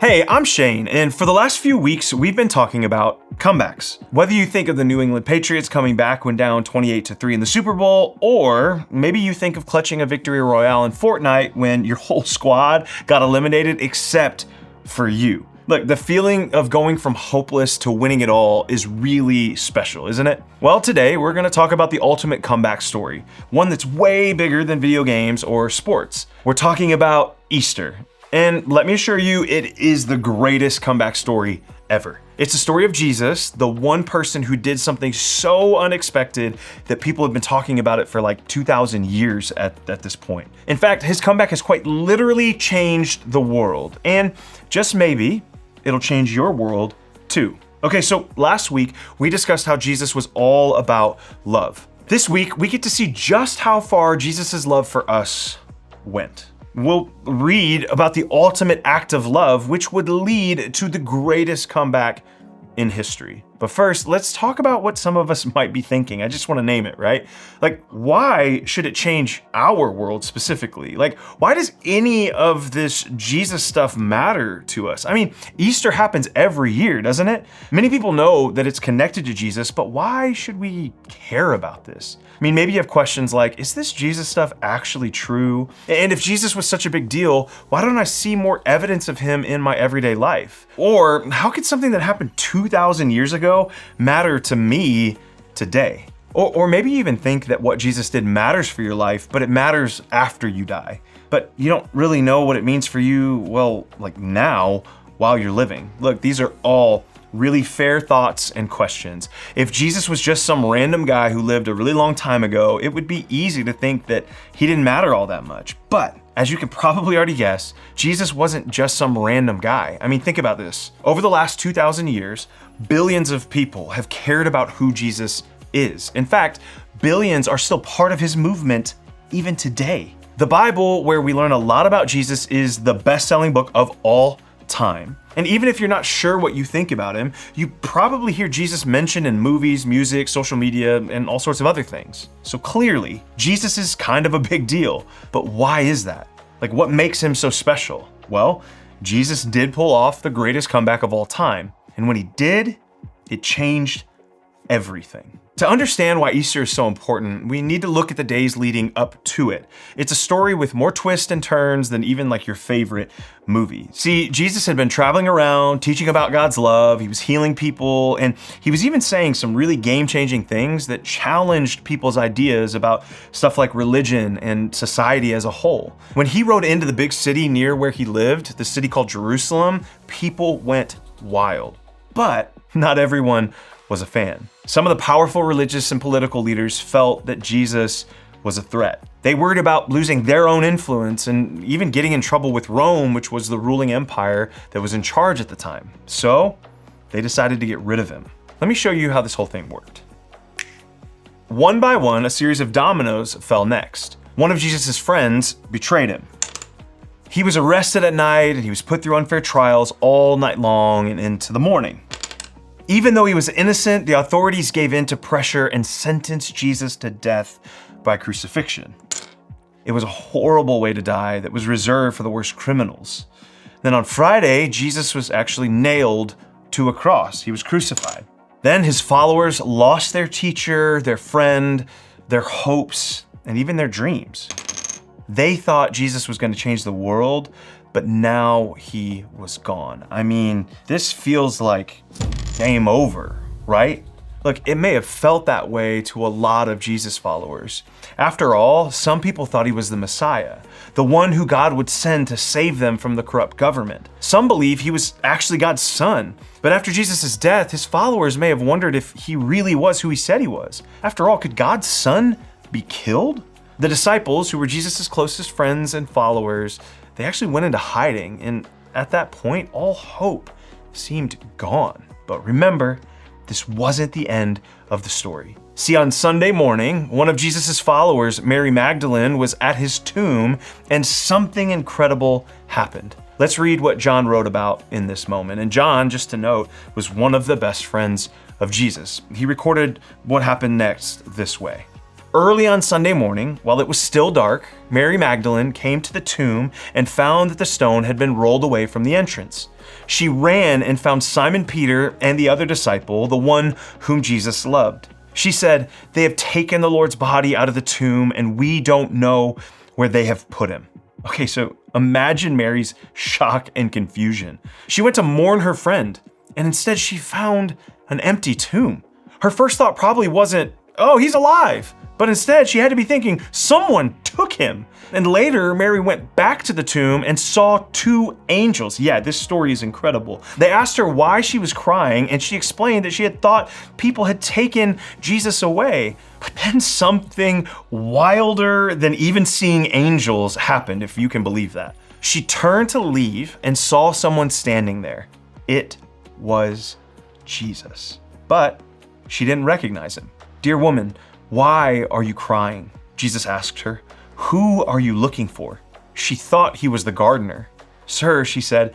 Hey, I'm Shane, and for the last few weeks, we've been talking about comebacks. Whether you think of the New England Patriots coming back when down 28-3 in the Super Bowl, or maybe you think of clutching a victory royale in Fortnite when your whole squad got eliminated except for you. Look, the feeling of going from hopeless to winning it all is really special, isn't it? Well, today we're gonna talk about the ultimate comeback story, one that's way bigger than video games or sports. We're talking about Easter. And let me assure you, it is the greatest comeback story ever. It's the story of Jesus, the one person who did something so unexpected that people have been talking about it for like 2,000 years at this point. In fact, his comeback has quite literally changed the world. And just maybe, it'll change your world too. Okay, so last week, we discussed how Jesus was all about love. This week, we get to see just how far Jesus' love for us went. We'll read about the ultimate act of love, which would lead to the greatest comeback in history. But first, let's talk about what some of us might be thinking. I just want to name it, right? Like, why should it change our world specifically? Like, why does any of this Jesus stuff matter to us? I mean, Easter happens every year, doesn't it? Many people know that it's connected to Jesus, but why should we care about this? I mean, maybe you have questions like, is this Jesus stuff actually true? And if Jesus was such a big deal, why don't I see more evidence of him in my everyday life? Or how could something that happened 2,000 years ago matter to me today? Or maybe you even think that what Jesus did matters for your life, but it matters after you die. But you don't really know what it means for you, well, like now, while you're living. Look, these are all really fair thoughts and questions. If Jesus was just some random guy who lived a really long time ago, it would be easy to think that he didn't matter all that much. But as you can probably already guess, Jesus wasn't just some random guy. I mean, think about this. Over the last 2,000 years, billions of people have cared about who Jesus is. In fact, billions are still part of his movement even today. The Bible, where we learn a lot about Jesus, is the best-selling book of all time. And even if you're not sure what you think about him, you probably hear Jesus mentioned in movies, music, social media, and all sorts of other things. So clearly, Jesus is kind of a big deal. But why is that? Like, what makes him so special? Well, Jesus did pull off the greatest comeback of all time. And when he did, it changed everything. To understand why Easter is so important, we need to look at the days leading up to it. It's a story with more twists and turns than even like your favorite movie. See, Jesus had been traveling around, teaching about God's love, he was healing people, and he was even saying some really game-changing things that challenged people's ideas about stuff like religion and society as a whole. When he rode into the big city near where he lived, the city called Jerusalem, people went wild. But not everyone was a fan. Some of the powerful religious and political leaders felt that Jesus was a threat. They worried about losing their own influence and even getting in trouble with Rome, which was the ruling empire that was in charge at the time. So they decided to get rid of him. Let me show you how this whole thing worked. One by one, a series of dominoes fell next. One of Jesus' friends betrayed him. He was arrested at night and he was put through unfair trials all night long and into the morning. Even though he was innocent, the authorities gave in to pressure and sentenced Jesus to death by crucifixion. It was a horrible way to die that was reserved for the worst criminals. Then on Friday, Jesus was actually nailed to a cross. He was crucified. Then his followers lost their teacher, their friend, their hopes, and even their dreams. They thought Jesus was going to change the world, but now he was gone. I mean, this feels like game over, right? Look, it may have felt that way to a lot of Jesus followers. After all, some people thought he was the Messiah, the one who God would send to save them from the corrupt government. Some believe he was actually God's son. But after Jesus' death, his followers may have wondered if he really was who he said he was. After all, could God's son be killed? The disciples, who were Jesus' closest friends and followers, they actually went into hiding, and at that point, all hope seemed gone. But remember, this wasn't the end of the story. See, on Sunday morning, one of Jesus' followers, Mary Magdalene, was at his tomb, and something incredible happened. Let's read what John wrote about in this moment. And John, just to note, was one of the best friends of Jesus. He recorded what happened next this way. Early on Sunday morning, while it was still dark, Mary Magdalene came to the tomb and found that the stone had been rolled away from the entrance. She ran and found Simon Peter and the other disciple, the one whom Jesus loved. She said, "They have taken the Lord's body out of the tomb, and we don't know where they have put him." Okay, so imagine Mary's shock and confusion. She went to mourn her friend, and instead she found an empty tomb. Her first thought probably wasn't, "Oh, he's alive." But instead, she had to be thinking, someone took him. And later, Mary went back to the tomb and saw two angels. Yeah, this story is incredible. They asked her why she was crying, and she explained that she had thought people had taken Jesus away. But then something wilder than even seeing angels happened, if you can believe that. She turned to leave and saw someone standing there. It was Jesus. But she didn't recognize him. "Dear woman, why are you crying?" Jesus asked her. "Who are you looking for?" She thought he was the gardener. "Sir," she said,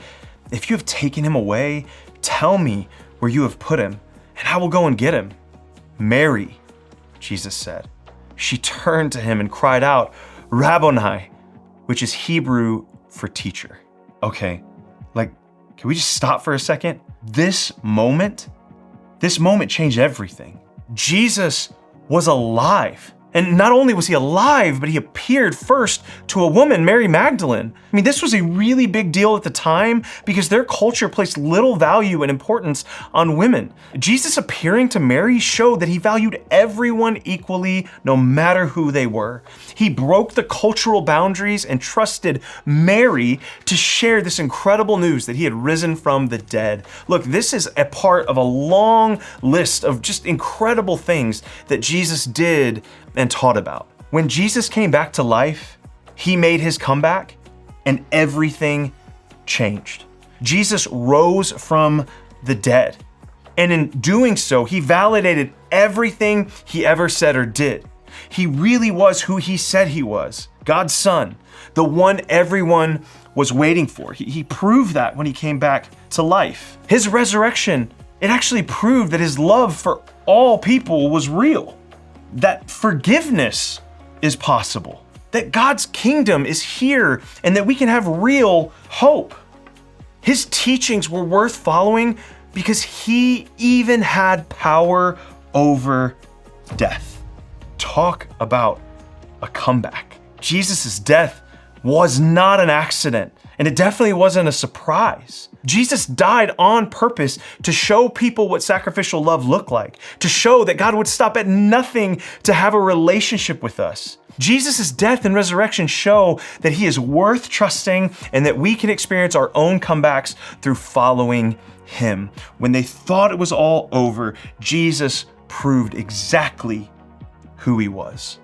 "if you have taken him away, tell me where you have put him, and I will go and get him." "Mary," Jesus said. She turned to him and cried out, "Rabboni," which is Hebrew for teacher. Okay, can we just stop for a second? This moment changed everything. Jesus was alive. And not only was he alive, but he appeared first to a woman, Mary Magdalene. I mean, this was a really big deal at the time because their culture placed little value and importance on women. Jesus appearing to Mary showed that he valued everyone equally, no matter who they were. He broke the cultural boundaries and trusted Mary to share this incredible news that he had risen from the dead. Look, this is a part of a long list of just incredible things that Jesus did and taught about. When Jesus came back to life, he made his comeback and everything changed. Jesus rose from the dead. And in doing so, he validated everything he ever said or did. He really was who he said he was, God's son, the one everyone was waiting for. He proved that when he came back to life. His resurrection, it actually proved that his love for all people was real. That forgiveness is possible, that God's kingdom is here, and that we can have real hope. His teachings were worth following because he even had power over death. Talk about a comeback. Jesus' death was not an accident, and it definitely wasn't a surprise. Jesus died on purpose to show people what sacrificial love looked like, to show that God would stop at nothing to have a relationship with us. Jesus' death and resurrection show that he is worth trusting and that we can experience our own comebacks through following him. When they thought it was all over, Jesus proved exactly who he was.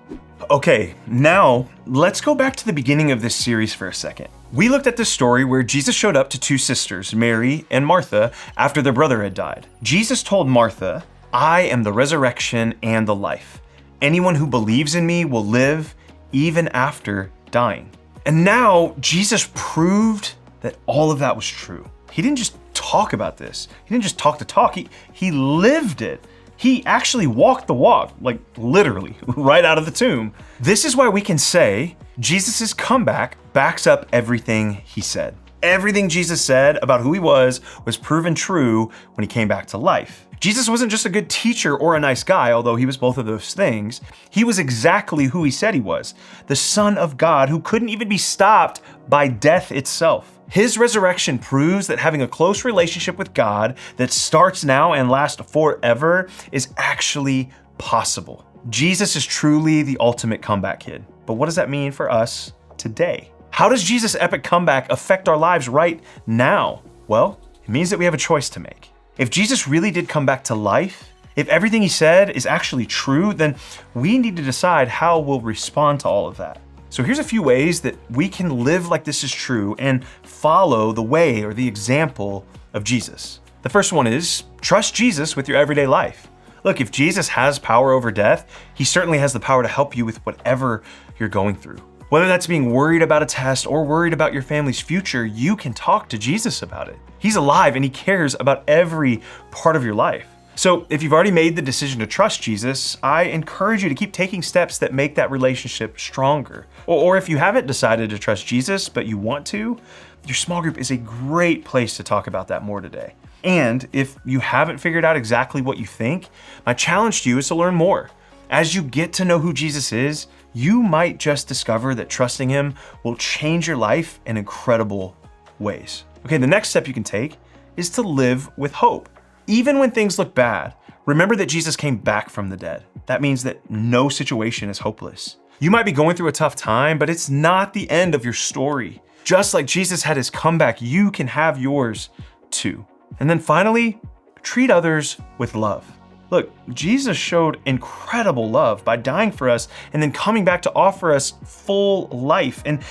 Okay, now let's go back to the beginning of this series for a second. We looked at this story where Jesus showed up to two sisters, Mary and Martha, after their brother had died. Jesus told Martha, "I am the resurrection and the life. Anyone who believes in me will live even after dying." And now Jesus proved that all of that was true. He didn't just talk about this. He didn't just talk the talk, he lived it. He actually walked the walk, literally, right out of the tomb. This is why we can say Jesus' comeback backs up everything he said. Everything Jesus said about who he was proven true when he came back to life. Jesus wasn't just a good teacher or a nice guy, although he was both of those things. He was exactly who he said he was, the Son of God who couldn't even be stopped by death itself. His resurrection proves that having a close relationship with God that starts now and lasts forever is actually possible. Jesus is truly the ultimate comeback kid. But what does that mean for us today? How does Jesus' epic comeback affect our lives right now? Well, it means that we have a choice to make. If Jesus really did come back to life, if everything he said is actually true, then we need to decide how we'll respond to all of that. So here's a few ways that we can live like this is true and follow the way or the example of Jesus. The first one is trust Jesus with your everyday life. Look, if Jesus has power over death, he certainly has the power to help you with whatever you're going through. Whether that's being worried about a test or worried about your family's future, you can talk to Jesus about it. He's alive and he cares about every part of your life. So if you've already made the decision to trust Jesus, I encourage you to keep taking steps that make that relationship stronger. Or if you haven't decided to trust Jesus, but you want to, your small group is a great place to talk about that more today. And if you haven't figured out exactly what you think, my challenge to you is to learn more. As you get to know who Jesus is, you might just discover that trusting him will change your life in incredible ways. Okay, the next step you can take is to live with hope. Even when things look bad, remember that Jesus came back from the dead. That means that no situation is hopeless. You might be going through a tough time, but it's not the end of your story. Just like Jesus had his comeback, you can have yours too. And then finally, treat others with love. Look, Jesus showed incredible love by dying for us and then coming back to offer us full life and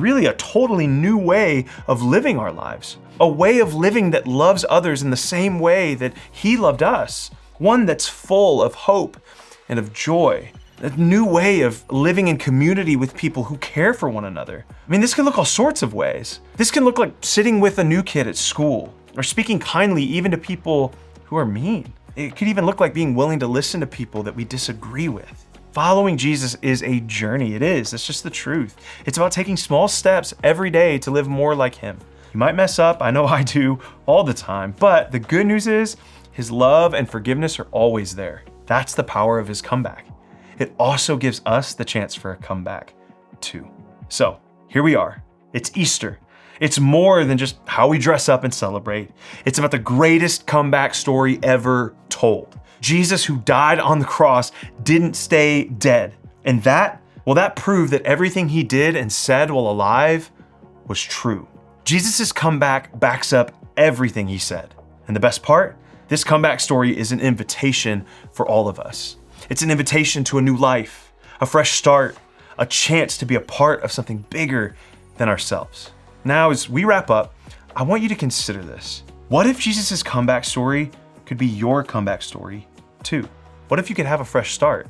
really a totally new way of living our lives. A way of living that loves others in the same way that he loved us. One that's full of hope and of joy. A new way of living in community with people who care for one another. I mean, this can look all sorts of ways. This can look like sitting with a new kid at school or speaking kindly even to people who are mean. It could even look like being willing to listen to people that we disagree with. Following Jesus is a journey. It is. That's just the truth. It's about taking small steps every day to live more like him. You might mess up. I know I do all the time. But the good news is his love and forgiveness are always there. That's the power of his comeback. It also gives us the chance for a comeback too. So here we are. It's Easter. It's more than just how we dress up and celebrate. It's about the greatest comeback story ever told. Jesus, who died on the cross, didn't stay dead. And that proved that everything he did and said while alive was true. Jesus' comeback backs up everything he said. And the best part, this comeback story is an invitation for all of us. It's an invitation to a new life, a fresh start, a chance to be a part of something bigger than ourselves. Now, as we wrap up, I want you to consider this. What if Jesus' comeback story could be your comeback story too? What if you could have a fresh start?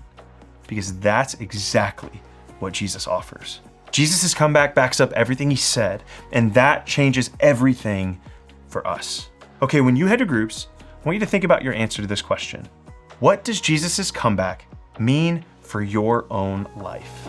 Because that's exactly what Jesus offers. Jesus' comeback backs up everything he said, and that changes everything for us. Okay, when you head to groups, I want you to think about your answer to this question. What does Jesus' comeback mean for your own life?